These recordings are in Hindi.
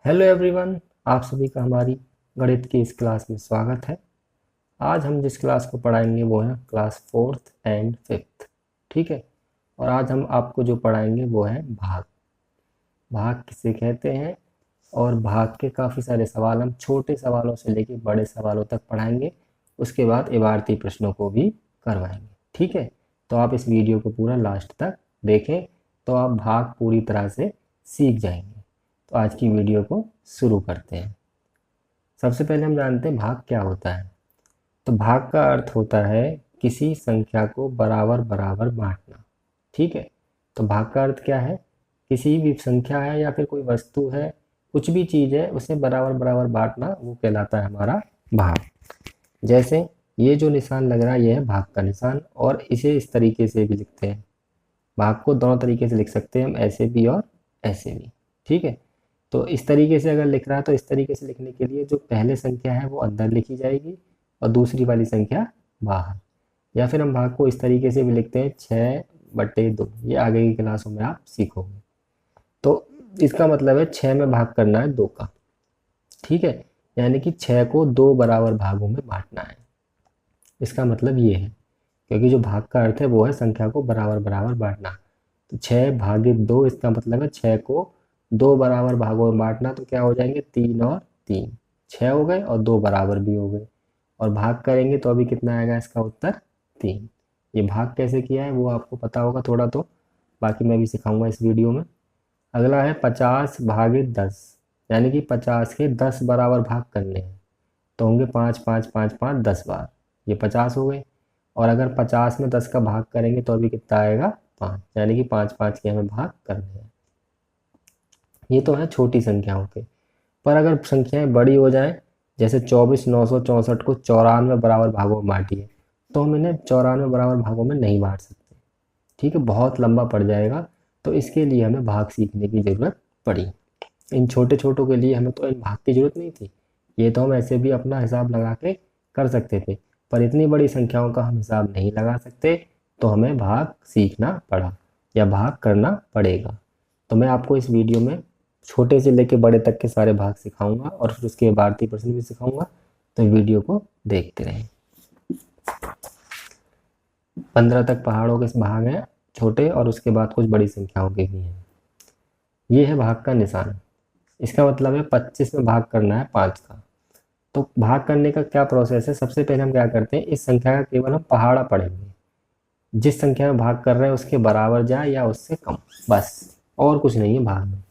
हेलो एवरीवन, आप सभी का हमारी गणित की इस क्लास में स्वागत है। आज हम जिस क्लास को पढ़ाएंगे वो है क्लास 4th एंड 5th। ठीक है। और आज हम आपको जो पढ़ाएंगे वो है भाग। भाग किसे कहते हैं और भाग के काफ़ी सारे सवाल हम छोटे सवालों से लेकर बड़े सवालों तक पढ़ाएंगे। उसके बाद इबारती प्रश्नों को भी करवाएंगे। ठीक है। तो आप इस वीडियो को पूरा लास्ट तक देखें तो आप भाग पूरी तरह से सीख जाएंगे। तो आज की वीडियो को शुरू करते हैं। सबसे पहले हम जानते हैं भाग क्या होता है। तो भाग का अर्थ होता है किसी संख्या को बराबर बराबर बांटना। ठीक है। तो भाग का अर्थ क्या है? किसी भी संख्या है या फिर कोई वस्तु है, कुछ भी चीज़ है, उसे बराबर बराबर बांटना, वो कहलाता है हमारा भाग। जैसे ये जो निशान लग रहा है ये है भाग का निशान, और इसे इस तरीके से भी लिखते हैं। भाग को दोनों तरीके से लिख सकते हैं हम, ऐसे भी और ऐसे भी। ठीक है। तो इस तरीके से अगर लिख रहा है तो इस तरीके से लिखने के लिए जो पहले संख्या है वो अंदर लिखी जाएगी और दूसरी वाली संख्या बाहर। या फिर हम भाग को इस तरीके से भी लिखते हैं 6/2। ये आगे की क्लासों में आप सीखोगे। तो इसका मतलब है 6 में भाग करना है 2 का। ठीक है। यानी कि 6 को 2 बराबर भागों में बांटना है। इसका मतलब ये है, क्योंकि जो भाग का अर्थ है वो है संख्या को बराबर बराबर बांटना। तो 6/2, इसका मतलब है 6 को 2 बराबर भागों में बांटना। तो क्या हो जाएंगे? 3 और 3, 6 हो गए और 2 बराबर भी हो गए। और भाग करेंगे तो अभी कितना आएगा? इसका उत्तर 3। ये भाग कैसे किया है वो आपको पता होगा थोड़ा, तो बाकी मैं भी सिखाऊंगा इस वीडियो में। अगला है 50/10, यानी कि 50 के 10 बराबर भाग करने हैं। तो होंगे 5 5 5 5 10 बार, ये 50 हो गए। और अगर 50 में 10 का भाग करेंगे तो अभी कितना आएगा? 5, यानी कि 5 5 के हमें भाग करने हैं। ये तो है छोटी संख्याओं के। पर अगर संख्याएं बड़ी हो जाएं, जैसे 24,964 को 94 बराबर भागों में बांटिए, तो हम इन्हें 94 बराबर भागों में नहीं बांट सकते। ठीक है, बहुत लंबा पड़ जाएगा। तो इसके लिए हमें भाग सीखने की ज़रूरत पड़ी। इन छोटे छोटों के लिए हमें तो इन भाग की ज़रूरत नहीं थी। ये तो हम ऐसे भी अपना हिसाब लगा के कर सकते थे। पर इतनी बड़ी संख्याओं का हम हिसाब नहीं लगा सकते, तो हमें भाग सीखना पड़ा या भाग करना पड़ेगा। तो मैं आपको इस वीडियो में छोटे से लेके बड़े तक के सारे भाग सिखाऊंगा और फिर उसके भारतीय प्रश्न भी सिखाऊंगा। तो वीडियो को देखते रहें। 15 तक पहाड़ों के भाग हैं छोटे, और उसके बाद कुछ बड़ी संख्याओं के भी हैं। ये है भाग का निशान। इसका मतलब है 25 में भाग करना है 5 का। तो भाग करने का क्या प्रोसेस है? सबसे पहले हम क्या करते हैं, इस संख्या का केवल हम पहाड़ा पढ़ेंगे। जिस संख्या में भाग कर रहे हैं उसके बराबर जाए या उससे कम, बस, और कुछ नहीं है भाग में।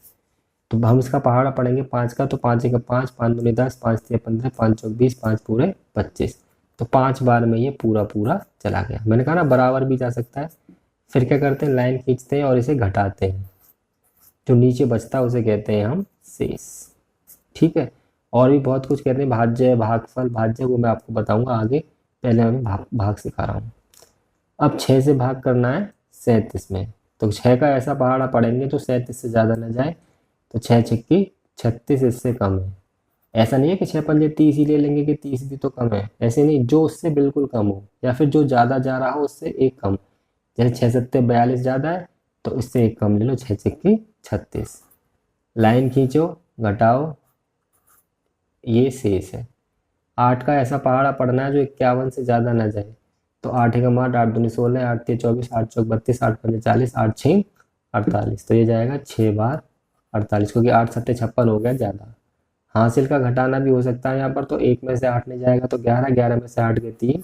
तो हम इसका पहाड़ा पढ़ेंगे 5 का। तो 5 1 5, 5 दूनी 10, 5 3 15, 5 चौक 20, 5 पूरे 25। तो 5 बार में ये पूरा पूरा चला गया। मैंने कहा ना बराबर भी जा सकता है। फिर क्या करते हैं, लाइन खींचते हैं और इसे घटाते हैं। जो नीचे बचता है उसे कहते हैं हम शेष। ठीक है। और भी बहुत कुछ कहते हैं, भाज्य, भागफल, भाज्य, वो मैं आपको बताऊंगा आगे। पहले मैं भाग सिखा रहा हूँ। अब 6 से भाग करना है 37 में। तो 6 का ऐसा पहाड़ा पढ़ेंगे जो 37 से ज़्यादा न जाए। तो 6 छक्की 36, इससे कम है। ऐसा नहीं है कि 6 पंजे 30 ही ले लेंगे कि 30 भी तो कम है, ऐसे नहीं। जो उससे बिल्कुल कम हो या फिर जो ज़्यादा जा रहा हो उससे एक कम। जैसे 6 सत्ते 42 ज़्यादा है तो इससे एक कम ले लो, 6 छक्की 36। लाइन खींचो, घटाओ, ये शेष है। 8 का ऐसा पहाड़ा पढ़ना है जो 51 से ज़्यादा ना जाए। तो 8 एकम 8, 8 दूनी 16, 8 3 24, 8 चौक 32, 8 पंजे 40, 8 6 48। तो ये जाएगा 6 बार 48, क्योंकि 8 सत्ते 56 हो गया ज़्यादा। हासिल का घटाना भी हो सकता है यहाँ पर। तो 1 में से 8 नहीं जाएगा तो 11, 11 में से 8 गए 3,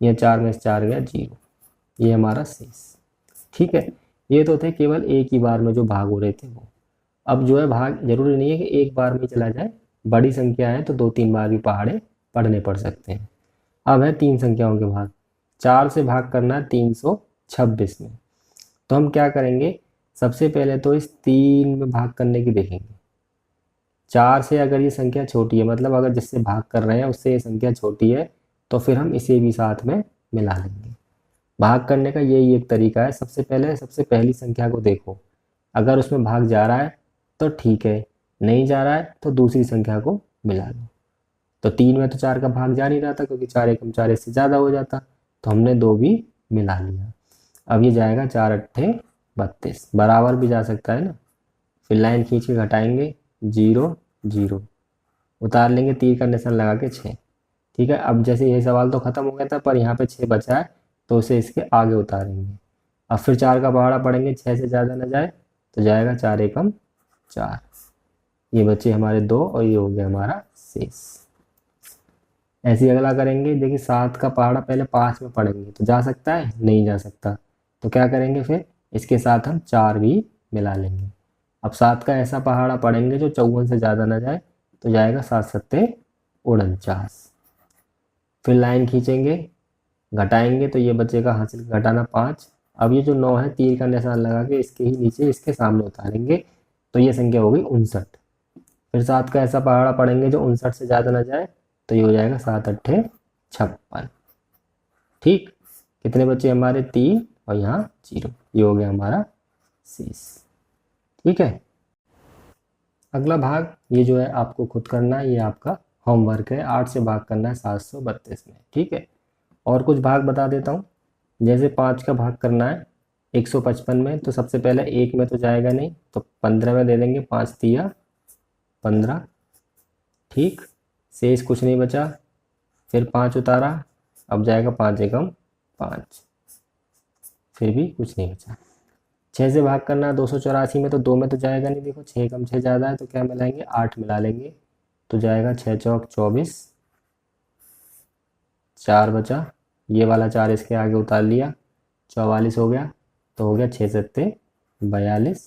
ये 4 में से 4 गया 0। ये हमारा शेष। ठीक है। ये तो थे केवल एक ही बार में जो भाग हो रहे थे वो। अब जो है भाग जरूरी नहीं है कि एक बार में ही चला जाए। बड़ी संख्या है तो 2-3 बार भी पहाड़े पढ़ने पड़ सकते हैं। अब है 3 संख्याओं के भाग। 4 से भाग करना है 326 में। तो हम क्या करेंगे, सबसे पहले तो इस 3 में भाग करने की देखेंगे। 4 से अगर ये संख्या छोटी है, मतलब अगर जिससे भाग कर रहे हैं उससे ये संख्या छोटी है, तो फिर हम इसे भी साथ में मिला लेंगे। भाग करने का यही एक तरीका है। सबसे पहली संख्या को देखो, अगर उसमें भाग जा रहा है तो ठीक है, नहीं जा रहा है तो दूसरी संख्या को मिला लो। तो 3 में तो 4 का भाग जा नहीं रहा था, क्योंकि 4 एकम 4 इससे ज़्यादा हो जाता, तो हमने 2 भी मिला लिया। अब ये जाएगा 4 अट्ठे 32, बराबर भी जा सकता है ना। फिर लाइन खींच के घटाएंगे, 0 0 उतार लेंगे, तीर का निशान लगा के 6। ठीक है, अब जैसे ये सवाल तो ख़त्म हो गया था, पर यहाँ पे 6 बचा है तो उसे इसके आगे उतारेंगे। अब फिर 4 का पहाड़ा पढ़ेंगे, 6 से ज़्यादा ना जाए तो जाएगा 4 एकम 4। ये बचे हमारे 2 और ये हो गया हमारा शेष। ऐसे ही अगला करेंगे। देखिए 7 का पहाड़ा पहले 5 में पढ़ेंगे तो जा सकता है, नहीं जा सकता, तो क्या करेंगे फिर इसके साथ हम 4 भी मिला लेंगे। अब 7 का ऐसा पहाड़ा पढ़ेंगे जो 54 से ज़्यादा ना जाए तो जाएगा 7 सत्ते 49। फिर लाइन खींचेंगे, घटाएंगे तो ये बचेगा हासिल घटाना 5। अब ये जो 9 है तीर का निशान लगा के इसके ही नीचे इसके सामने उतारेंगे तो ये संख्या हो गई 59। फिर 7 का ऐसा पहाड़ा पढ़ेंगे जो 59 से ज़्यादा ना जाए तो ये हो जाएगा 7 अट्ठे 56। ठीक, कितने बचे हमारे 3 और यहाँ 0, ये हो गया हमारा शेष। ठीक है, अगला भाग ये जो है आपको खुद करना है, ये आपका होमवर्क है। 8 से भाग करना है 732 में। ठीक है, और कुछ भाग बता देता हूँ। जैसे 5 का भाग करना है 155 में, तो सबसे पहले 1 में तो जाएगा नहीं तो 15 में दे देंगे, 5 तिया 15। ठीक, शेष कुछ नहीं बचा। फिर 5 उतारा, अब जाएगा 5 एकम 5, फिर भी कुछ नहीं बचा। 6 से भाग करना है 284 में, तो 2 में तो जाएगा नहीं, देखो 6 एकम 6 ज़्यादा है तो क्या मिलाएंगे, 8 मिला लेंगे तो जाएगा 6 चौक 24, 4 बचा। ये वाला 4 इसके आगे उतार लिया, 44 हो गया, तो हो गया 6 सत्ते 42।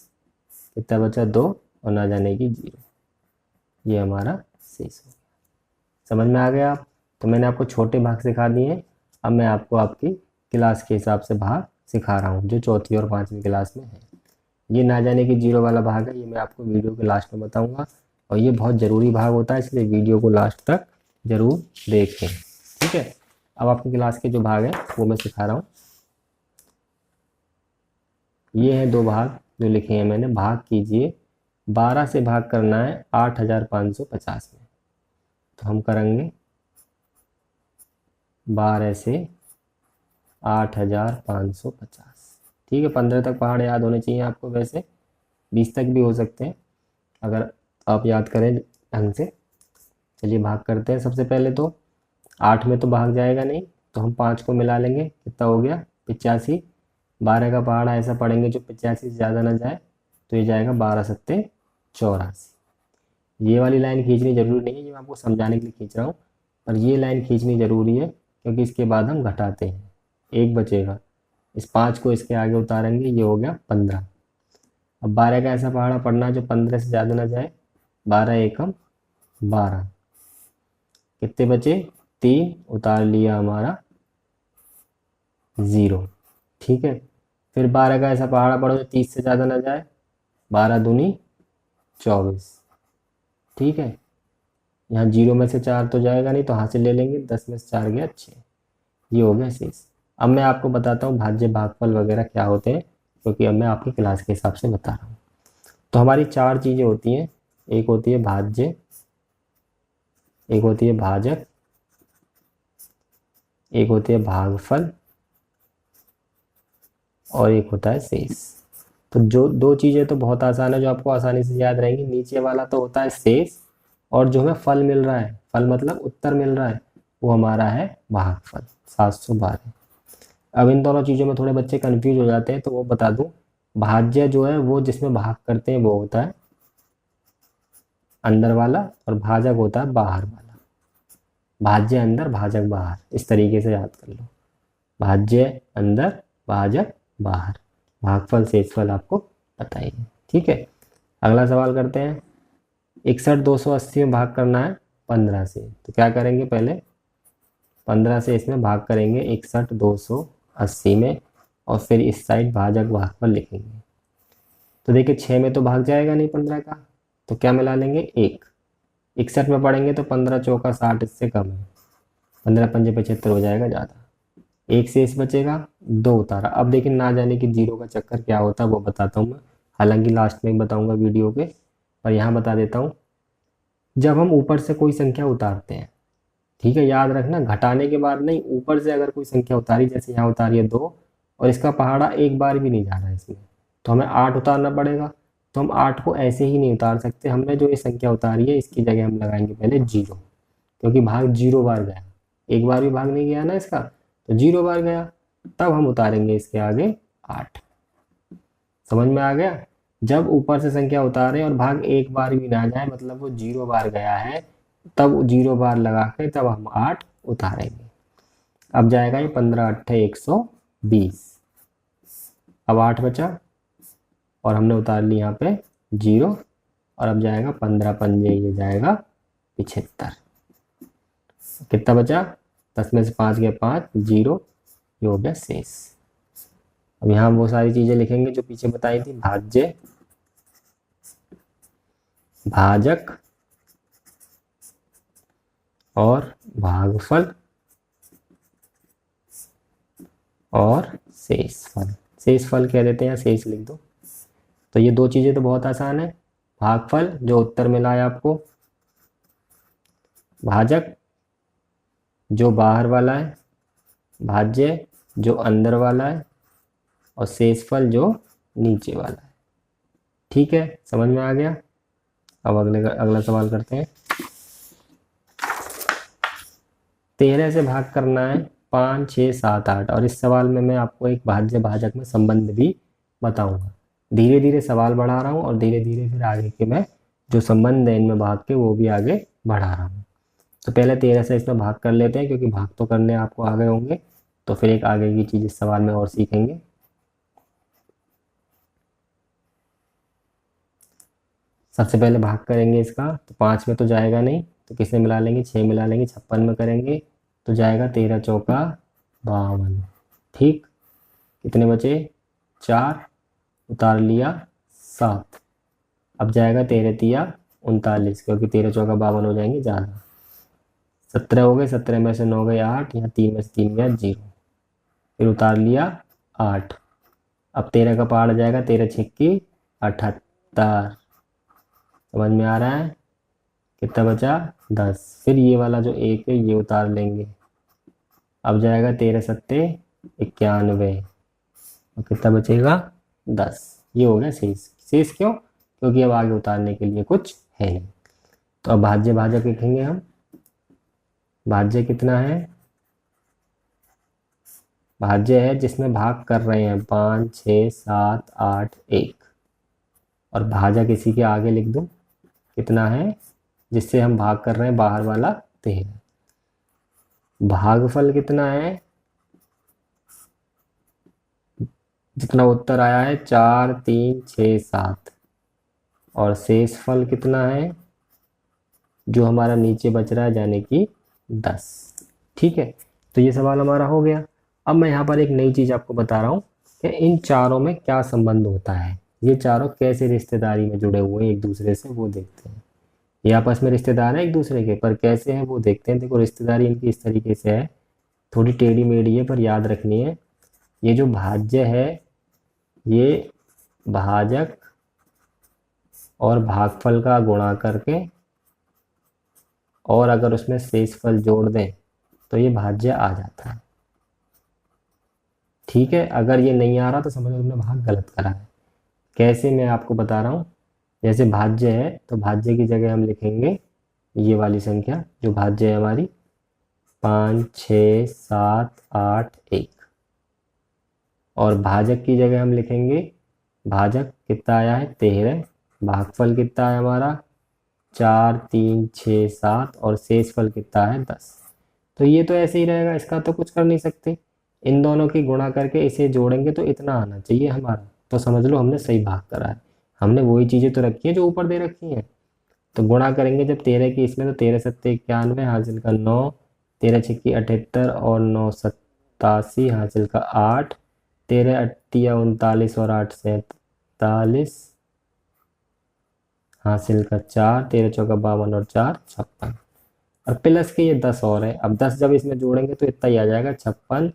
कितना बचा, 2 और ना जाने की 0। ये हमारा शेष हो गया। समझ में आ गया आप? तो मैंने आपको छोटे भाग सिखा दिए, अब मैं आपको आपकी क्लास के हिसाब से भाग सिखा रहा हूँ जो चौथी और 5वीं क्लास में है। ये ना जाने की 0 वाला भाग है, ये मैं आपको वीडियो के लास्ट में बताऊँगा, और ये बहुत ज़रूरी भाग होता है, इसलिए वीडियो को लास्ट तक ज़रूर देखें। ठीक है, अब आपकी क्लास के जो भाग है वो मैं सिखा रहा हूँ। ये हैं 2 भाग जो लिखे हैं मैंने। भाग कीजिए, 12 से भाग करना है 8550 में, तो हम करेंगे 12 से 8550। ठीक है, 15 तक पहाड़ याद होने चाहिए आपको, वैसे 20 तक भी हो सकते हैं अगर आप याद करें ढंग से। चलिए भाग करते हैं। सबसे पहले तो 8 में तो भाग जाएगा नहीं, तो हम 5 को मिला लेंगे, कितना हो गया 85। 12 का पहाड़ा ऐसा पढ़ेंगे जो 85 से ज़्यादा ना जाए तो ये जाएगा 12 सत्ते 84। ये वाली लाइन खींचनी ज़रूरी नहीं है, ये मैं आपको समझाने के लिए खींच रहा हूँ, पर ये लाइन खींचनी ज़रूरी है क्योंकि इसके बाद हम घटाते हैं, 1 बचेगा, इस 5 को इसके आगे उतारेंगे, ये हो गया 15। अब 12 का ऐसा पहाड़ा पढ़ना जो 15 से ज़्यादा ना जाए, 12 एकम 12। कितने बचे, 3 उतार लिया हमारा 0। ठीक है, फिर 12 का ऐसा पहाड़ा पढ़ो जो 30 से ज़्यादा ना जाए, 12 दूनी 24। ठीक है, यहाँ 0 में से 4 तो जाएगा नहीं तो हासिल ले लेंगे, 10 में से 4 गया 6। ये हो गया शेष। अब मैं आपको बताता हूँ भाज्य भागफल वगैरह क्या होते हैं, क्योंकि अब मैं आपकी क्लास के हिसाब से बता रहा हूँ। तो हमारी 4 चीज़ें होती हैं, एक होती है भाज्य, एक होती है भाजक, एक होती है भागफल और एक होता है शेष। तो जो 2 चीज़ें तो बहुत आसान है, जो आपको आसानी से याद रहेंगी। नीचे वाला तो होता है शेष, और जो हमें फल मिल रहा है, फल मतलब उत्तर मिल रहा है, वो हमारा है भागफल 712। अब इन दोनों चीज़ों में थोड़े बच्चे कंफ्यूज हो जाते हैं, तो वो बता दूं, भाज्य जो है वो जिसमें भाग करते हैं वो होता है अंदर वाला, और भाजक होता है बाहर वाला। भाज्य अंदर, भाजक बाहर, इस तरीके से याद कर लो, भाज्य अंदर, भाजक बाहर। भागफल शेषफल आपको पता ही है। ठीक है, अगला सवाल करते हैं। 61,280 में भाग करना है 15 से, तो क्या करेंगे, पहले 15 से इसमें भाग करेंगे 61,280 में, और फिर इस साइड भाजक भागफल लिखेंगे। तो देखिए 6 में तो भाग जाएगा नहीं 15 का, तो क्या मिला लेंगे 1। 61 में पढ़ेंगे तो 15 चौका 60, इससे कम है, 15 पंजे 75 हो जाएगा ज़्यादा। 1 शेष बचेगा, 2 उतारा। अब देखिए ना जाने की 0 का चक्कर क्या होता है वो बताता हूँ मैं, हालांकि लास्ट में बताऊँगा वीडियो के, पर यहाँ बता देता हूँ। जब हम ऊपर से कोई संख्या उतारते हैं, ठीक है, याद रखना घटाने के बाद नहीं, ऊपर से अगर कोई संख्या उतारी, जैसे यहाँ उतारी है 2, और इसका पहाड़ा एक बार भी नहीं जा रहा है इसमें, तो हमें 8 उतारना पड़ेगा। तो हम 8 को ऐसे ही नहीं उतार सकते। हमने जो ये संख्या उतारी है इसकी जगह हम लगाएंगे पहले 0, क्योंकि भाग 0 बार गया, एक बार भी भाग नहीं गया ना इसका, तो 0 बार गया, तब हम उतारेंगे इसके आगे 8। समझ में आ गया? जब ऊपर से संख्या उतारे और भाग एक बार भी ना जाए, मतलब वो 0 बार गया है, तब 0 बार लगा के तब हम 8 उतारेंगे। अब जाएगा ये 15 अट्ठे 120। अब 8 बचा और हमने उतार ली यहाँ पे 0, और अब जाएगा 15 पंजे, ये जाएगा 75। कितना बचा? 10 में से 5 गया 5, 0, ये हो गया शेष। अब यहाँ वो सारी चीजें लिखेंगे जो पीछे बताई थी, भाज्य, भाजक और भागफल और शेषफल। शेषफल कह देते हैं या शेष लिख दो। तो ये दो चीजें तो बहुत आसान है। भागफल जो उत्तर मिला है आपको, भाजक जो बाहर वाला है, भाज्य जो अंदर वाला है, और शेषफल जो नीचे वाला है। ठीक है, समझ में आ गया? अब अगला सवाल करते हैं। 13 से भाग करना है 5, 6, 7, 8, और इस सवाल में मैं आपको एक भाज्य भाजक में संबंध भी बताऊंगा। धीरे धीरे सवाल बढ़ा रहा हूँ और धीरे धीरे फिर आगे के मैं जो संबंध है इनमें भाग के वो भी आगे बढ़ा रहा हूँ। तो पहले 13 से इसमें भाग कर लेते हैं, क्योंकि भाग तो करने आपको आ गए होंगे, तो फिर एक आगे की चीज इस सवाल में और सीखेंगे। सबसे पहले भाग करेंगे इसका, तो 5 में तो जाएगा नहीं, तो किसमें मिला लेंगे? 6 मिला लेंगे। 56 में करेंगे तो जाएगा 13 चौका 52। ठीक, कितने बचे? 4, उतार लिया 7। अब जाएगा 13 तिया 39, क्योंकि 13 चौका 52 हो जाएंगे ज़्यादा। 17 हो गए, 17 में से 9 गए 8, यहाँ 3 में से 3 गया 0, फिर उतार लिया 8। अब 13 का पहाड़ जाएगा, 13 छिक्की 78। समझ में आ रहा है? कितना बचा? 10। फिर ये वाला जो 1 है ये उतार लेंगे। अब जाएगा 13 सत्ते 91, और कितना बचेगा? 10। ये हो गया शेष। शेष क्यों? क्योंकि अब आगे उतारने के लिए कुछ है नहीं। तो अब भाज्य भाजक लिखेंगे हम। भाज्य कितना है? भाज्य है जिसमें भाग कर रहे हैं 5, 6, 7, 8, 1, और भाजक इसी के आगे लिख दूं। कितना है जिससे हम भाग कर रहे हैं? बाहर वाला 13। भागफल कितना है? जितना उत्तर आया है 4, 3, 6, 7, और शेषफल कितना है? जो हमारा नीचे बच रहा है, यानी कि 10। ठीक है, तो ये सवाल हमारा हो गया। अब मैं यहाँ पर एक नई चीज आपको बता रहा हूँ कि इन चारों में क्या संबंध होता है, ये चारों कैसे रिश्तेदारी में जुड़े हुए हैं एक दूसरे से, वो देखते हैं। ये आपस में रिश्तेदार हैं एक दूसरे के, पर कैसे हैं वो देखते हैं। देखो, रिश्तेदारी इनकी इस तरीके से है, थोड़ी टेढ़ी मेढ़ी है, पर याद रखनी है। ये जो भाज्य है ये भाजक और भागफल का गुणा करके, और अगर उसमें शेषफल जोड़ दें तो ये भाज्य आ जाता है। ठीक है, अगर ये नहीं आ रहा तो समझो तुमने भाग गलत करा है। कैसे, मैं आपको बता रहा हूँ। जैसे भाज्य है तो भाज्य की जगह हम लिखेंगे ये वाली संख्या जो भाज्य है हमारी, 5, 6, 7, 8, 1, और भाजक की जगह हम लिखेंगे, भाजक कितना आया है? 13। भागफल कितना है हमारा? 4, 3, 6, 7, और शेषफल कितना है? 10। तो ये तो ऐसे ही रहेगा, इसका तो कुछ कर नहीं सकते। इन दोनों की गुणा करके इसे जोड़ेंगे तो इतना आना चाहिए हमारा, तो समझ लो हमने सही भाग करा है। हमने वही चीजें तो रखी है जो ऊपर दे रखी हैं। तो गुणा करेंगे जब 13 की इसमें, तो 13 सत्ते 91, हासिल का 9, 13 छिक्की 78, और 9 87, हासिल का 8, 13 अट्ठिया 39, और 8 47, हासिल का 4, 13 चौका 52, और 4 56, और प्लस के ये 10 और है। अब 10 जब इसमें जोड़ेंगे तो इतना ही आ जाएगा, 56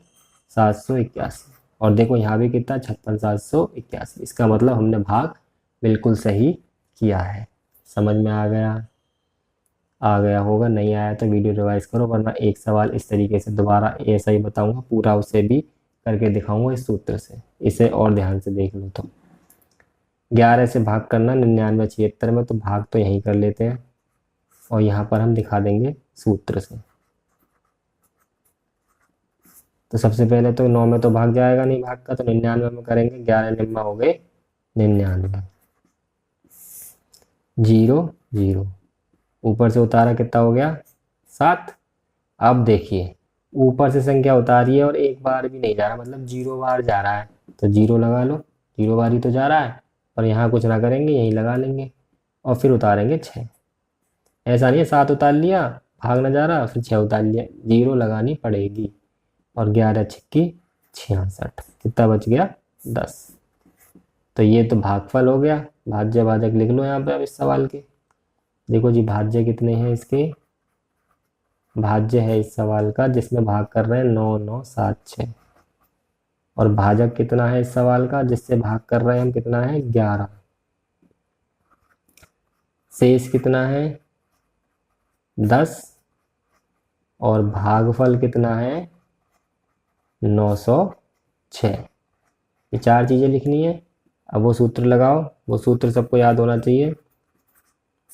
781। और देखो यहाँ भी कितना, 56 781। इसका मतलब हमने भाग बिल्कुल सही किया है। समझ में आ गया? आ गया होगा, नहीं आया तो वीडियो रिवाइज करो, वरना एक सवाल इस तरीके से दोबारा ऐसा ही बताऊंगा, पूरा उसे भी करके दिखाऊंगा इस सूत्र से। इसे और ध्यान से देख लो। तो 11 से भाग करना 99 76 में, तो भाग तो यहीं कर लेते हैं और यहाँ पर हम दिखा देंगे सूत्र से। तो सबसे पहले तो 9 में तो भाग जाएगा नहीं भाग का, तो 99 में करेंगे, 11 निम्मा हो गए 99, 0 0, ऊपर से उतारा कितना हो गया 7। अब देखिए ऊपर से संख्या उतारी है और एक बार भी नहीं जा रहा, मतलब 0 बार जा रहा है, तो 0 लगा लो, 0 बार ही तो जा रहा है, और यहाँ कुछ ना करेंगे यहीं लगा लेंगे और फिर उतारेंगे 6। ऐसा नहीं है 7 उतार लिया भाग ना जा रहा फिर 6 उतार लिया, 0 लगानी पड़ेगी। और 11 छिक्की 66, कितना बच गया 10। तो ये तो भागफल हो गया। भाज्य भाजक लिख लो यहाँ पे अब इस सवाल के। देखो जी भाज्य कितने हैं इसके, भाज्य है इस सवाल का जिसमें भाग कर रहे हैं 9 9 7 6, और भाजक कितना है इस सवाल का जिससे भाग कर रहे हैं हम कितना है 11। शेष कितना है 10, और भागफल कितना है 906। ये 4 चीज़ें लिखनी है। अब वो सूत्र लगाओ, वो सूत्र सबको याद होना चाहिए,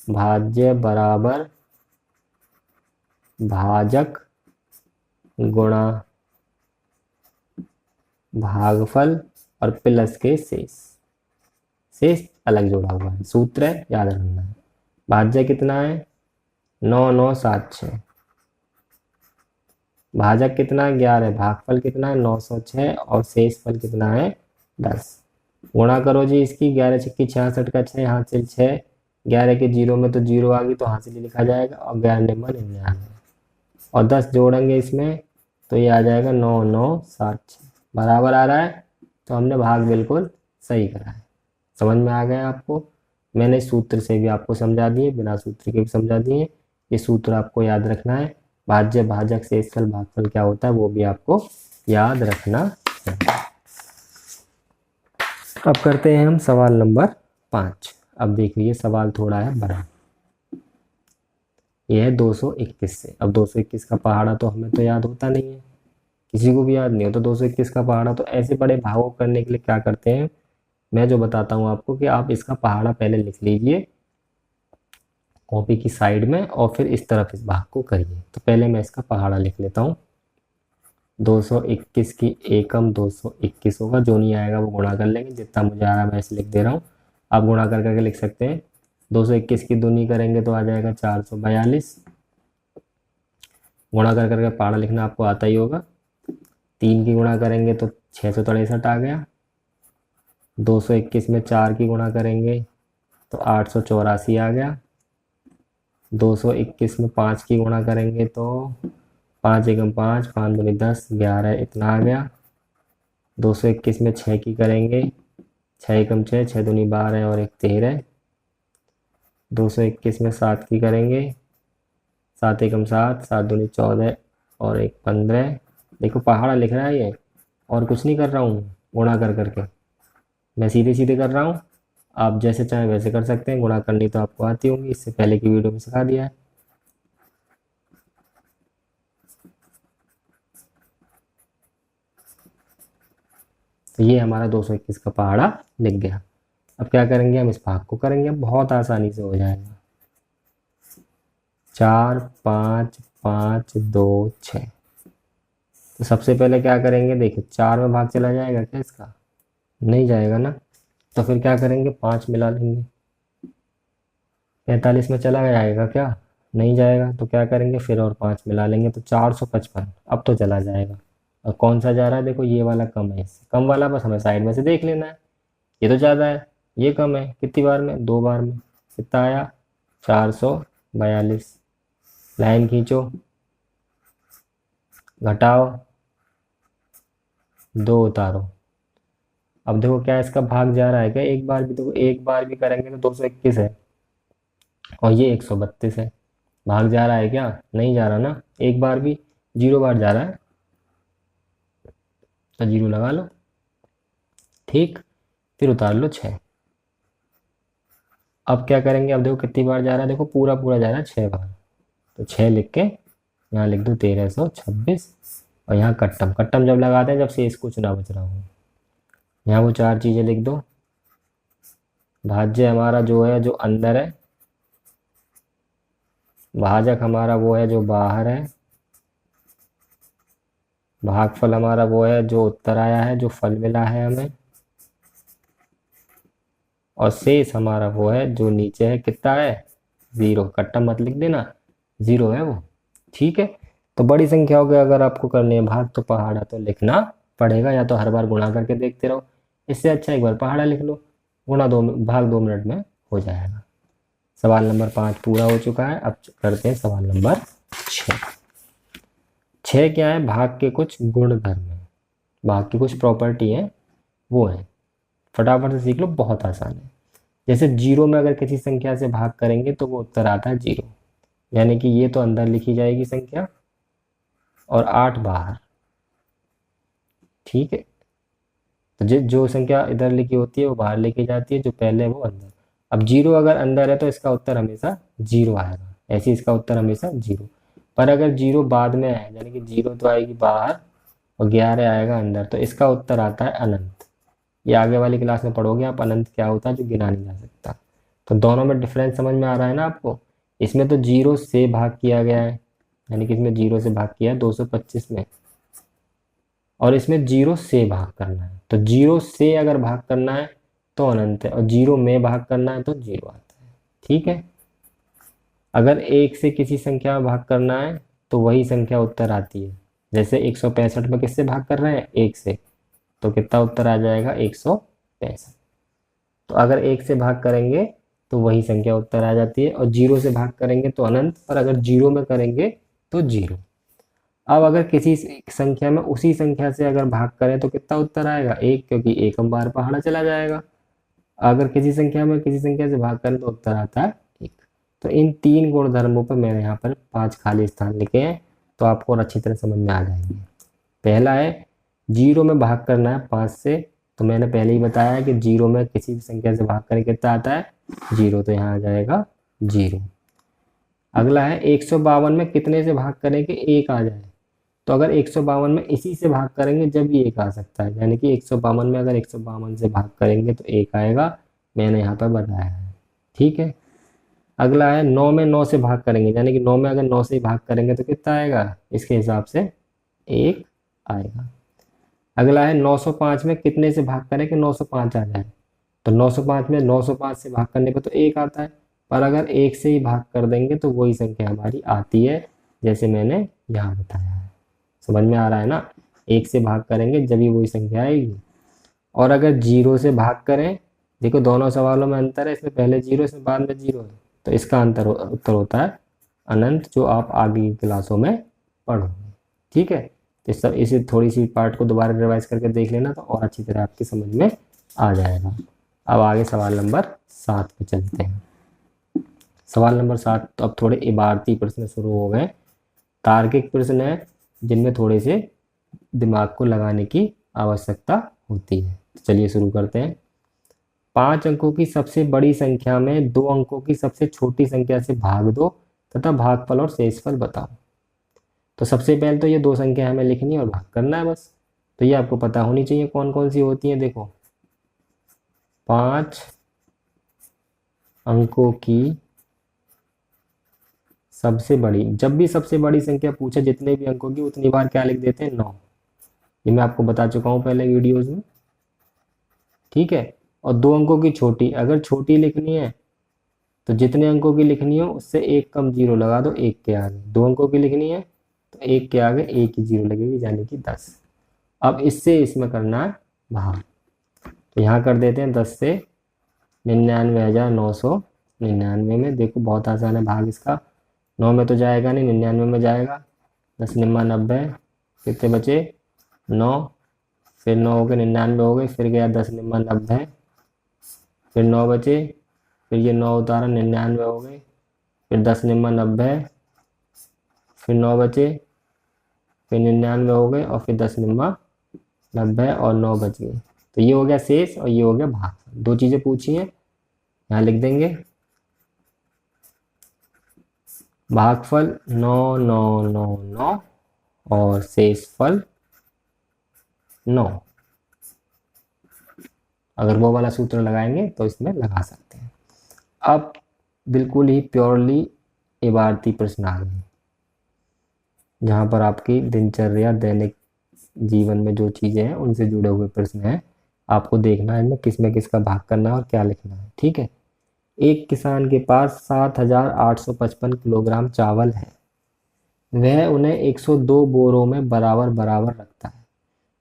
भाज्य बराबर भाजक गुणा भागफल और प्लस के शेष। शेष अलग जोड़ा हुआ है, सूत्र है याद रखना है। भाज्य कितना है 9 9 7 6, भाजक कितना है 11, भागफल कितना है 906, और शेष फल कितना है 10। गुणा करो जी इसकी, 11 छिक्की 66 का 6 हाथ से 6, 11 के 0 में तो 0 आ गई तो हाथ से लिखा जाएगा, और 11 निम्मा 99, और 10 जोड़ेंगे इसमें तो ये आ जाएगा 9 9 7 6, बराबर आ रहा है। तो हमने भाग बिल्कुल सही करा है। समझ में आ गया आपको? मैंने सूत्र से भी आपको समझा दिए, बिना सूत्र के भी समझा दिए। ये सूत्र आपको याद रखना है। भाज्य भाजक शेषफल भागफल क्या होता है वो भी आपको याद रखना है। अब करते हैं हम सवाल नंबर 5। अब देखिए ये सवाल थोड़ा है बड़ा, ये है 221 से। अब 221 का पहाड़ा तो हमें तो याद होता नहीं है, किसी को भी याद नहीं हो। तो 221 का पहाड़ा, तो ऐसे बड़े भागों करने के लिए क्या करते हैं, मैं जो बताता हूँ आपको कि आप इसका पहाड़ा पहले लिख लीजिए कॉपी की साइड में, और फिर इस तरफ इस भाग को करिए। तो पहले मैं इसका पहाड़ा लिख लेता हूँ। 221 की एकम 221 होगा, जो नहीं आएगा वो गुणा कर लेंगे, जितना मुझे आ रहा है मैं ऐसे लिख दे रहा हूँ, आप गुणा कर करके लिख सकते हैं। 221 की दूनी करेंगे तो आ जाएगा 442, गुणा कर करके पहाड़ा लिखना आपको आता ही होगा। 3 की गुणा करेंगे तो 663 आ गया। 221 में 4 की गुणा करेंगे तो 884 आ गया। 221 में 5 की गुणा करेंगे तो 5 एकम 5, 5 दूनी 10, 11 इतना आ गया। 221 में 6 की करेंगे, 6 एकम 6, 6 दूनी 12 और 1 13। 221 में 7 की करेंगे, 7 एकम 7, 7 दूनी 14 और 1 15। देखो पहाड़ा लिख रहा है ये, और कुछ नहीं कर रहा हूँ गुणा कर करके, मैं सीधे सीधे कर रहा हूँ। आप जैसे चाहें वैसे कर सकते हैं, गुणा करनी तो आपको आती होंगी, इससे पहले की वीडियो में सिखा दिया है। तो ये हमारा 221 का पहाड़ा लिख गया। अब क्या करेंगे, हम इस भाग को करेंगे, बहुत आसानी से हो जाएगा। 4 5 5 2 6। तो सबसे पहले क्या करेंगे, देखिए 4 में भाग चला जाएगा क्या इसका, नहीं जाएगा ना, तो फिर क्या करेंगे 5 मिला लेंगे। 45 में चला जाएगा क्या, नहीं जाएगा, तो क्या करेंगे फिर और 5 मिला लेंगे, तो 455 अब तो चला जाएगा। और कौन सा जा रहा है, देखो ये वाला कम है, इससे कम वाला बस हमें साइड में से देख लेना है। ये तो ज़्यादा है, ये कम है, कितनी बार में 2 बार में, कितना आया 442। लाइन खींचो, घटाओ, 2 उतारो। अब देखो क्या इसका भाग जा रहा है क्या, एक बार भी, देखो एक बार भी करेंगे तो 221 है, और ये 132 है। भाग जा रहा है क्या, नहीं जा रहा ना, एक बार भी, 0 बार जा रहा है, तो 0 लगा लो, ठीक। फिर उतार लो 6। अब क्या करेंगे, अब देखो कितनी बार जा रहा है, देखो पूरा पूरा जा रहा है 6 बार, तो 6 लिख के यहाँ लिख दो 1326, और यहाँ कट्टम, कट्टम जब लगाते हैं जब शेष कुछ ना बच रहा हो, यहाँ वो 4 चीज़ें लिख दो। भाज्य हमारा जो है जो अंदर है, भाजक हमारा वो है जो बाहर है, भागफल हमारा वो है जो उत्तर आया है, जो फल मिला है हमें, और शेष हमारा वो है जो नीचे है, कितना है 0। कट्टा मत लिख देना, 0 है वो। ठीक है, तो बड़ी संख्याओं के अगर आपको करनी है भाग तो पहाड़ा तो लिखना पड़ेगा, या तो हर बार गुणा करके देखते रहो। इससे अच्छा एक बार पहाड़ा लिख लो, गुणा 2 भाग 2 मिनट में हो जाएगा। सवाल नंबर 5 पूरा हो चुका है। अब करते हैं सवाल नंबर 6। 6 क्या है, भाग के कुछ गुणधर्म है, भाग की कुछ प्रॉपर्टी है, वो है। फटाफट से सीख लो, बहुत आसान है। जैसे 0 में अगर किसी संख्या से भाग करेंगे तो वो उत्तर आता है 0, यानी कि ये तो अंदर लिखी जाएगी संख्या और 8 बाहर। ठीक है, तो जो संख्या इधर लिखी होती है वो बाहर लिखी जाती है, जो पहले है वो अंदर। अब 0 अगर अंदर है तो इसका उत्तर हमेशा 0 आएगा, ऐसे इसका उत्तर हमेशा 0। पर अगर 0 बाद में है, यानी कि 0 तो आएगी बाहर और 11 आएगा अंदर, तो इसका उत्तर आता है अनंत। ये आगे वाली क्लास में पढ़ोगे आप, अनंत क्या होता है जो गिना नहीं जा सकता। तो दोनों में डिफरेंस समझ में आ रहा है ना आपको। इसमें तो 0 से भाग किया गया है, यानी कि इसमें 0 से भाग किया है 225 में, और इसमें 0 से भाग करना है। तो 0 से अगर भाग करना है तो अनंत है, और 0 में भाग करना है तो 0 आता है। ठीक है, अगर 1 से किसी संख्या में भाग करना है तो वही संख्या उत्तर आती है। जैसे 165 में किससे भाग कर रहे हैं, 1 से, तो कितना उत्तर आ जाएगा 165। तो अगर 1 से भाग करेंगे तो वही संख्या उत्तर आ जाती है, और 0 से भाग करेंगे तो अनंत, पर अगर 0 में करेंगे तो 0। अब अगर किसी संख्या में उसी संख्या से अगर भाग करें तो कितना उत्तर आएगा 1, क्योंकि 1 हम बार पहाड़ा चला जाएगा। अगर किसी संख्या में किसी संख्या से भाग करें तो उत्तर आता है 1। तो इन 3 गुणधर्मों पर मैंने यहाँ पर 5 खाली स्थान लिखे हैं, तो आपको और अच्छी तरह समझ में आ जाएंगे। पहला है 0 में भाग करना है 5 से, तो मैंने पहले ही बताया है कि 0 में किसी भी संख्या से भाग करें कितना आता है 0, तो यहाँ आ जाएगा 0। अगला है 152 में कितने से भाग करें कि 1 आ जाए, तो अगर 152 में इसी से भाग करेंगे जब ये 1 आ सकता है, यानी कि 152 में अगर 152 से भाग करेंगे तो 1 आएगा, मैंने यहाँ पर बताया है। ठीक है, अगला है 9 में 9 से भाग करेंगे, यानी कि 9 में अगर 9 से भाग करेंगे तो कितना आएगा, इसके हिसाब से 1 आएगा। अगला है 905 में कितने से भाग करें कि 905 आ जाए, तो 905 में 905 से भाग करने पर तो 1 आता है, पर अगर 1 से ही भाग कर देंगे तो वही संख्या हमारी आती है, जैसे मैंने यहाँ बताया है। समझ में आ रहा है ना, 1 से भाग करेंगे जब ही वही संख्या आएगी। और अगर 0 से भाग करें, देखो दोनों सवालों में अंतर है, इसमें पहले 0 इसमें बाद में 0 है, तो इसका उत्तर होता है अनंत, जो आप आगे की क्लासों में पढ़ोगे। ठीक है, तो सब इसी थोड़ी सी पार्ट को दोबारा रिवाइज करके देख लेना, तो और अच्छी तरह आपकी समझ में आ जाएगा। अब आगे सवाल नंबर 7 पे चलते हैं। सवाल नंबर 7, तो अब थोड़े इबारती प्रश्न शुरू हो गए, तार्किक प्रश्न है जिनमें थोड़े से दिमाग को लगाने की आवश्यकता होती है। तो चलिए शुरू करते हैं। 5 अंकों की सबसे बड़ी संख्या में 2 अंकों की सबसे छोटी संख्या से भाग दो तथा भागफल और शेषफल बताओ। तो सबसे पहले तो ये 2 संख्या हमें लिखनी है और भाग करना है बस। तो ये आपको पता होनी चाहिए कौन कौन सी होती है। देखो 5 अंकों की सबसे बड़ी, जब भी सबसे बड़ी संख्या पूछे जितने भी अंकों की, उतनी बार क्या लिख देते हैं 9। ये मैं आपको बता चुका हूँ पहले वीडियोज में। ठीक है, और 2 अंकों की छोटी, अगर छोटी लिखनी है तो जितने अंकों की लिखनी हो उससे 1 कम 0 लगा दो 1 के आगे। 2 अंकों की लिखनी है तो 1 के आगे 1 ही 0 लगेगी, यानी कि 10। अब इससे इसमें करना है भाग, तो यहाँ कर देते हैं 10 से 99,999 में। देखो बहुत आसान है भाग इसका, 9 में तो जाएगा नहीं, 99 में जाएगा। 10 निम्मा 90, कितने बचे 9, फिर 9 हो गए 99 हो गए, फिर गया 10 निम्मा 90, फिर 9 बचे, फिर ये 9 उतारा 99 हो गए, फिर 10 निम्मा 90, फिर 9 बचे, फिर 99 हो गए, और फिर 10 निम्मा 90 और 9 बच गए। तो ये हो गया शेष और ये हो गया भाग। 2 चीज़ें पूछी हैं, यहाँ लिख देंगे। भागफल 9999 और शेषफल 9। अगर वो वाला सूत्र लगाएंगे तो इसमें लगा सकते हैं। अब बिल्कुल ही प्योरली इबारती प्रश्न आ गए, जहाँ पर आपकी दिनचर्या दैनिक जीवन में जो चीज़ें हैं उनसे जुड़े हुए प्रश्न हैं। आपको देखना है इनमें किस में किसका भाग करना है और क्या लिखना है। ठीक है। एक किसान के पास 7,855 किलोग्राम चावल है। वह उन्हें 102 बोरों में बराबर बराबर रखता है।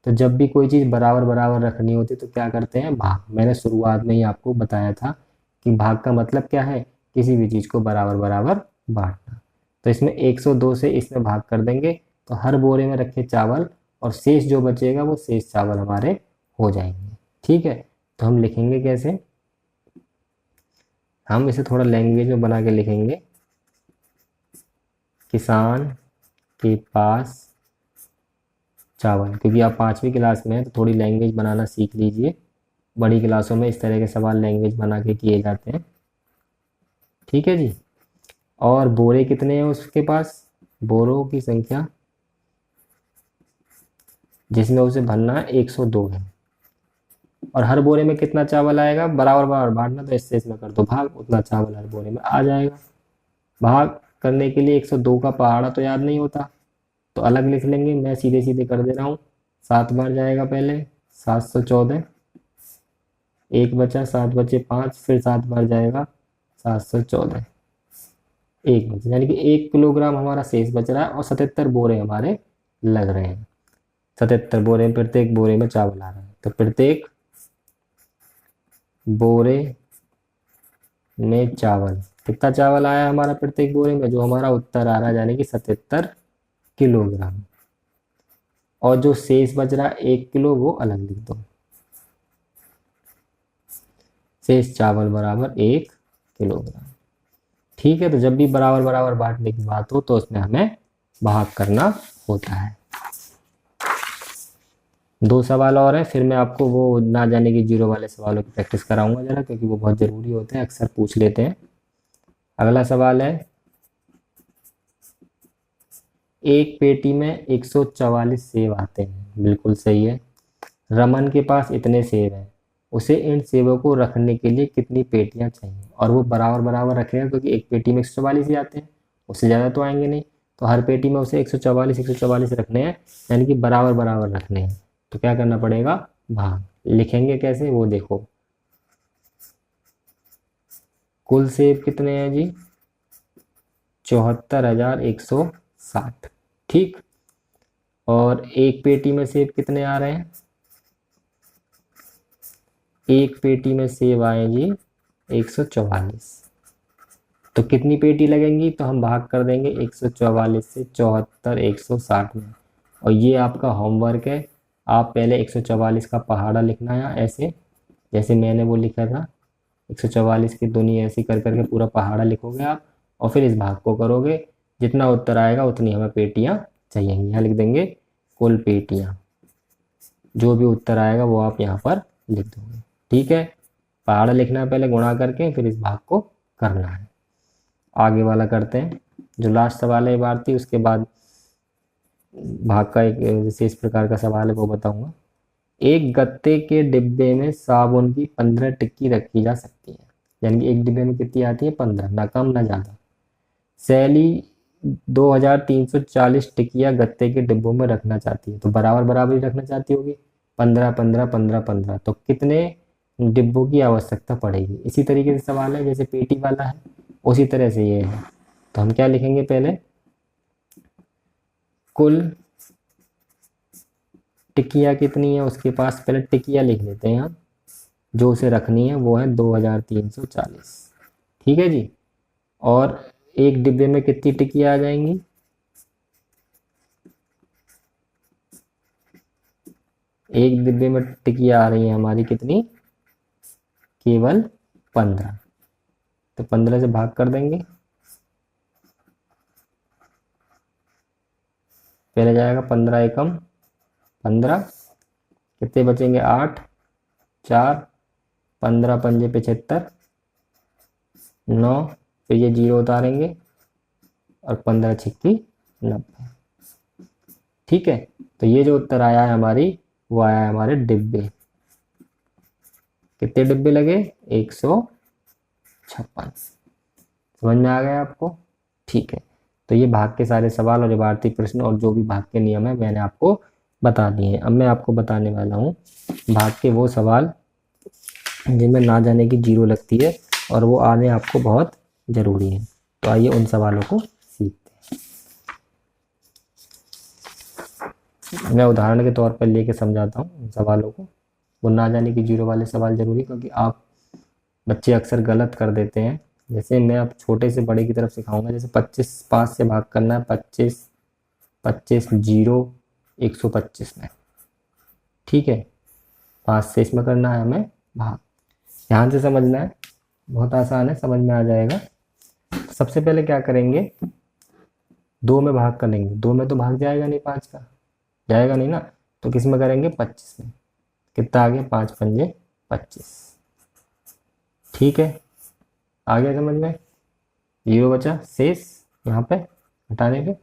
तो जब भी कोई चीज़ बराबर बराबर रखनी होती है तो क्या करते हैं, भाग। मैंने शुरुआत में ही आपको बताया था कि भाग का मतलब क्या है, किसी भी चीज़ को बराबर बराबर बांटना। तो इसमें 102 से इसमें भाग कर देंगे तो हर बोरे में रखे चावल और शेष जो बचेगा वो शेष चावल हमारे हो जाएंगे। ठीक है। तो हम लिखेंगे कैसे, हम इसे थोड़ा लैंग्वेज में बना के लिखेंगे। किसान के पास चावल, क्योंकि आप 5वीं क्लास में हैं तो थोड़ी लैंग्वेज बनाना सीख लीजिए। बड़ी क्लासों में इस तरह के सवाल लैंग्वेज बना के किए जाते हैं। ठीक है जी। और बोरे कितने हैं उसके पास, बोरों की संख्या जिसमें उसे भरना है 102 है। और हर बोरे में कितना चावल आएगा, बराबर बराबर बांटना, तो इससे इसमें कर दो भाग, उतना चावल हर बोरे में आ जाएगा। भाग करने के लिए 102 का पहाड़ा तो याद नहीं होता, तो अलग लिख लेंगे। मैं सीधे सीधे कर दे रहा हूँ। 7 बार जाएगा पहले 714, एक बचा, 7 बचे 5, फिर 7 बार जाएगा 714, एक बचा, यानी कि 1 किलोग्राम हमारा शेष बच रहा है और 77 बोरे हमारे लग रहे हैं। 77 बोरे में प्रत्येक बोरे में चावल आ रहा है, तो प्रत्येक बोरे में चावल, कितना चावल आया हमारा प्रत्येक बोरे में, जो हमारा उत्तर आ रहा है यानी कि 77 किलोग्राम। और जो शेष बच रहा है 1 किलो वो अलग लिख दो। शेष चावल बराबर 1 किलोग्राम। ठीक है। तो जब भी बराबर बराबर बांटने की बात हो तो उसमें हमें भाग करना होता है। 2 सवाल और हैं, फिर मैं आपको वो ना जाने की जीरो वाले सवालों की प्रैक्टिस कराऊंगा जरा, क्योंकि वो बहुत ज़रूरी होते हैं, अक्सर पूछ लेते हैं। अगला सवाल है, एक पेटी में 144 सेब आते हैं। बिल्कुल सही है। रमन के पास इतने सेब हैं, उसे इन सेबों को रखने के लिए कितनी पेटियां चाहिए। और वो बराबर बराबर रखेगा, क्योंकि एक पेटी में 144 ही आते हैं, उससे ज़्यादा तो आएंगे नहीं। तो हर पेटी में उसे 144 रखने हैं, यानी कि बराबर बराबर रखने हैं। तो क्या करना पड़ेगा, भाग। लिखेंगे कैसे वो देखो। कुल सेब कितने हैं जी, 74,160। ठीक। और एक पेटी में सेब कितने आ रहे हैं, एक पेटी में सेब आए जी 144। तो कितनी पेटी लगेंगी, तो हम भाग कर देंगे 144 से 74,160 में। और ये आपका होमवर्क है, आप पहले 144 का पहाड़ा लिखना है ऐसे, जैसे मैंने वो लिखा था। 144 की दुनी ऐसी कर करके पूरा पहाड़ा लिखोगे आप, और फिर इस भाग को करोगे। जितना उत्तर आएगा उतनी हमें पेटियां चाहिए। यहाँ लिख देंगे कुल पेटियां, जो भी उत्तर आएगा वो आप यहाँ पर लिख दोगे। ठीक है। पहाड़ा लिखना है पहले गुणा करके, फिर इस भाग को करना है। आगे वाला करते हैं। जो लास्ट सवाल है भारती, उसके बाद भाग का एक विशेष प्रकार का सवाल है वो बताऊंगा। एक गत्ते के डिब्बे में साबुन की 15 टिक्की रखी जा सकती है, यानी कि एक डिब्बे में कितनी आती है, 15, ना कम ना ज़्यादा। सैली 2,340 टिक्कियाँ गत्ते के डिब्बों में रखना चाहती है, तो बराबर बराबर ही रखना चाहती होगी। 15 15 15 15, तो कितने डिब्बों की आवश्यकता पड़ेगी। इसी तरीके से सवाल है जैसे पेटी वाला है, उसी तरह से ये है। तो हम क्या लिखेंगे, पहले कुल टिकिया कितनी है उसके पास, पहले टिकिया लिख लेते हैं हम। जो उसे रखनी है वो है 2,340। ठीक है जी। और एक डिब्बे में कितनी टिकिया आ जाएंगी, एक डिब्बे में टिकिया आ रही है हमारी कितनी, केवल 15। तो 15 से भाग कर देंगे। पहले जाएगा 15 एकम 15, कितने बचेंगे 8, 4, 15 पंजे 75, 9, फिर ये जीरो उतारेंगे और 15 छिक्की 90। ठीक है। तो ये जो उत्तर आया है हमारी, वो आया है हमारे डिब्बे। कितने डिब्बे लगे? 156। समझ में आ गया आपको? ठीक है, तो ये भाग के सारे सवाल और इबारती प्रश्न और जो भी भाग के नियम है मैंने आपको बता दिए हैं। अब मैं आपको बताने वाला हूँ भाग के वो सवाल जिनमें ना जाने की जीरो लगती है और वो आने आपको बहुत ज़रूरी है। तो आइए उन सवालों को सीखते हैं। मैं उदाहरण के तौर पर लेके समझाता हूँ उन सवालों को। वो ना जाने की जीरो वाले सवाल ज़रूरी, क्योंकि आप बच्चे अक्सर गलत कर देते हैं। जैसे मैं अब छोटे से बड़े की तरफ सिखाऊंगा। जैसे 25 5 से भाग करना है, 25 25 जीरो 125 में, ठीक है। 5 से इसमें करना है हमें भाग। ध्यान से समझना है, बहुत आसान है, समझ में आ जाएगा। सबसे पहले क्या करेंगे, 2 में भाग करेंगे। 2 में तो भाग जाएगा नहीं, 5 का जाएगा नहीं ना, तो किस में करेंगे? 25 में। कितना आ गया? 5 पंजे 25, ठीक है। आ गया समझ में? जीरो बचा शेष यहाँ पे हटाने पे।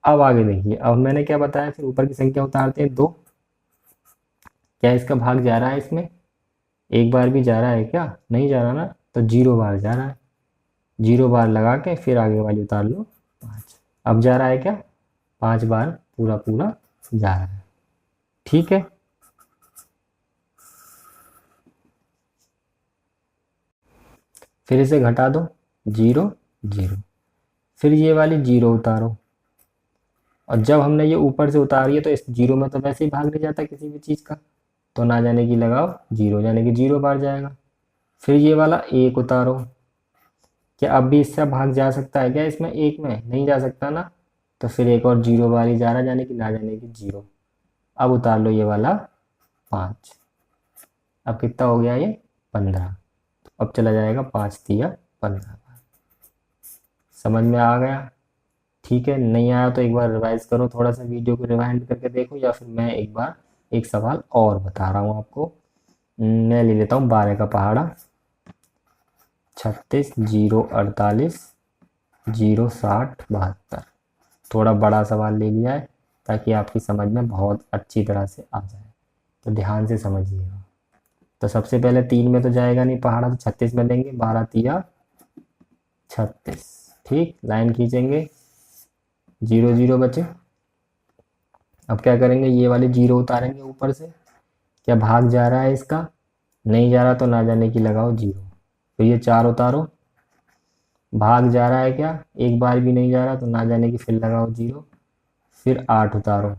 अब आगे देखिए, अब मैंने क्या बताया, फिर ऊपर की संख्या उतारते हैं 2। क्या इसका भाग जा रहा है इसमें? एक बार भी जा रहा है क्या? नहीं जा रहा ना, तो 0 बार जा रहा है। 0 बार लगा के फिर आगे वाली उतार लो 5। अब जा रहा है क्या? 5 बार पूरा पूरा जा रहा है, ठीक है। फिर इसे घटा दो, 0 0। फिर ये वाली 0 उतारो, और जब हमने ये ऊपर से उतारी है तो इस 0 में तो वैसे ही भाग नहीं जाता किसी भी चीज़ का, तो ना जाने की लगाओ 0, यानी कि 0 बार जाएगा। फिर ये वाला 1 उतारो। क्या अब भी इससे भाग जा सकता है क्या? इसमें 1 में नहीं जा सकता ना, तो फिर एक और 0 बार ही जा रहा है, यानी कि ना जाने की 0। अब उतार लो ये वाला 5। अब कितना हो गया ये? 15। अब चला जाएगा 5 तिया 15 बार। समझ में आ गया? ठीक है। नहीं आया तो एक बार रिवाइज करो, थोड़ा सा वीडियो को रिवाइंड करके देखो, या फिर मैं एक बार एक सवाल और बता रहा हूँ आपको। मैं ले लेता हूँ 12 का पहाड़ा। 36 0 48 0 60 72। थोड़ा बड़ा सवाल ले लिया है ताकि आपकी समझ में बहुत अच्छी तरह से आ जाए, तो ध्यान से समझिएगा। तो सबसे पहले 3 में तो जाएगा नहीं पहाड़ा, तो 36 में देंगे। 12 तिया 36, ठीक। लाइन खींचेंगे, 0 0 बचे। अब क्या करेंगे, ये वाले 0 उतारेंगे ऊपर से। क्या भाग जा रहा है इसका? नहीं जा रहा, तो ना जाने की लगाओ 0। तो ये 4 उतारो। भाग जा रहा है क्या? एक बार भी नहीं जा रहा, तो ना जाने की फिर लगाओ 0। फिर 8 उतारो।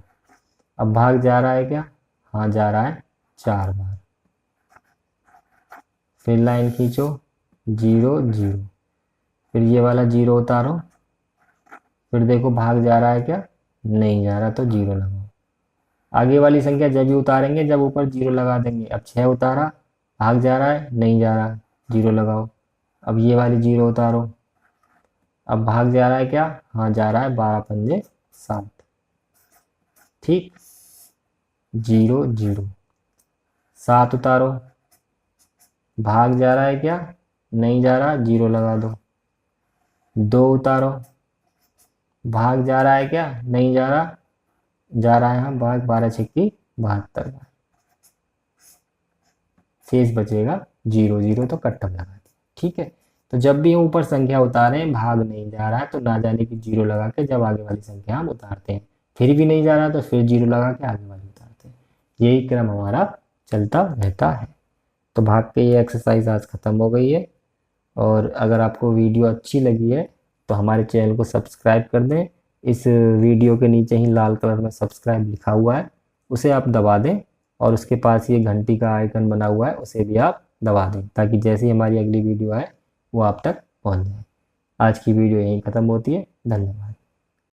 अब भाग जा रहा है क्या? हाँ जा रहा है 4 बार। फिर लाइन खींचो, 0 0। फिर ये वाला 0 उतारो। फिर देखो भाग जा रहा है क्या? नहीं जा रहा, तो 0 लगाओ। आगे वाली संख्या जब भी उतारेंगे जब ऊपर 0 लगा देंगे। अब 6 उतारा, भाग जा रहा है? नहीं जा रहा, 0 लगाओ। अब ये वाली 0 उतारो। अब भाग जा रहा है क्या? हाँ जा रहा है, 12 पंजे 60, ठीक। 0 0। 7 उतारो। भाग जा रहा है क्या? नहीं जा रहा, 0 लगा दो। 2 उतारो। भाग जा रहा है क्या? नहीं जा रहा, जा रहा है हाँ भाग। 12 छक्की 72 बार। शेष बचेगा 0 0, तो कट्टम लगा दिया, ठीक है। तो जब भी हम ऊपर संख्या उतारें भाग नहीं जा रहा है, तो ना जाने की 0 लगा के जब आगे वाली संख्या हम उतारते हैं। फिर भी नहीं जा रहा, तो फिर 0 लगा के आगे वाली उतारते हैं। यही क्रम हमारा चलता रहता है। तो भाग के ये एक्सरसाइज आज ख़त्म हो गई है। और अगर आपको वीडियो अच्छी लगी है तो हमारे चैनल को सब्सक्राइब कर दें। इस वीडियो के नीचे ही लाल कलर में सब्सक्राइब लिखा हुआ है, उसे आप दबा दें। और उसके पास ये घंटी का आइकन बना हुआ है, उसे भी आप दबा दें, ताकि जैसे ही हमारी अगली वीडियो आए वो आप तक पहुंच जाए। आज की वीडियो यहीं ख़त्म होती है। धन्यवाद।